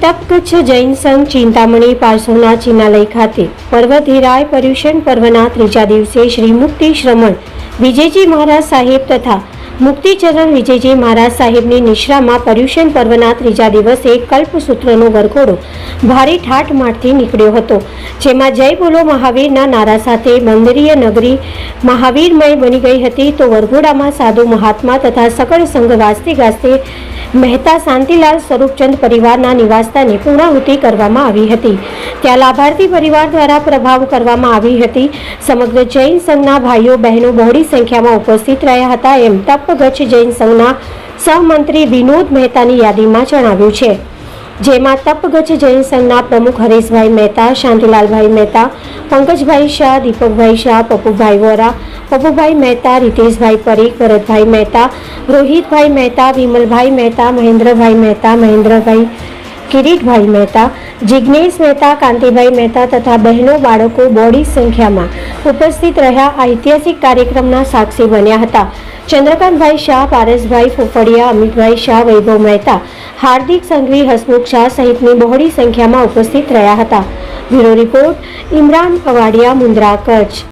તપકચ્છ જૈન સંઘ ચિંતામણી પાર્શ્વના ચિનાલય ખાતે પર્વધિરાય પર્યુષણ પર્વના ત્રીજા દિવસે શ્રી મુક્તિ શ્રમણ વિજયજી મહારાજ સાહેબ તથા મુક્તિચરણ વિજયજી મહારાજ સાહેબની નિશ્રામાં પર્યુષણ પર્વના ત્રીજા દિવસે કલ્પસૂત્રનો વરઘોડો ભારે ઠાઠમાઠથી નીકળ્યો હતો, જેમાં જય બોલો મહાવીરના નારા સાથે બંદરીય નગરી મહાવીરમય બની ગઈ હતી. તો વરઘોડામાં સાધુ મહાત્મા તથા સકળ સંઘ વાજતે ગાજતે મહેતા શાંતિલાલ સ્વરૂપચંદ પરિવારના નિવાસસ્થાને પૂર્ણાહુતિ કરવામાં આવી હતી. ત્યાં લાભાર્થી પરિવાર દ્વારા પ્રભાવ કરવામાં આવી હતી. સમગ્ર જૈન સંઘના ભાઈઓ બહેનો બહોળી સંખ્યામાં ઉપસ્થિત રહ્યા હતા, એમ તપગચ્છ જૈન સંઘના સહમંત્રી વિનોદ મહેતાની યાદીમાં જણાવ્યું છે. જેમાં તપગચ્છ જૈન સંઘના પ્રમુખ હરેશભાઈ મહેતા, શાંતિલાલભાઈ મહેતા, પંકજભાઈ શાહ, દીપકભાઈ શાહ, પપ્પુભાઈ વોરા, પપ્પુભાઈ મહેતા, રીતેશભાઈ પરીખ, ભરતભાઈ મહેતા, રોહિતભાઈ મહેતા, વિમલભાઈ મહેતા, મહેન્દ્રભાઈ મહેતા, મહેન્દ્રભાઈ, કિરીટભાઈ મહેતા, જિજ્ઞેશ મહેતા, કાંતિભાઈ મહેતા તથા બહેનો બાળકો બોડી સંખ્યામાં ઉપસ્થિત રહ્યા ઐતિહાસિક કાર્યક્રમના સાક્ષી બન્યા હતા. ચંદ્રકાંતભાઈ શાહ, પારસભાઈ ફોફડિયા, અમિતભાઈ શાહ, વૈભવ મહેતા, હાર્દિક સંઘવી, હસમુખ શાહ સહિતની બહોળી સંખ્યામાં ઉપસ્થિત રહ્યા હતા. Bureau report Imran Awadiya, Mundra, Kutch.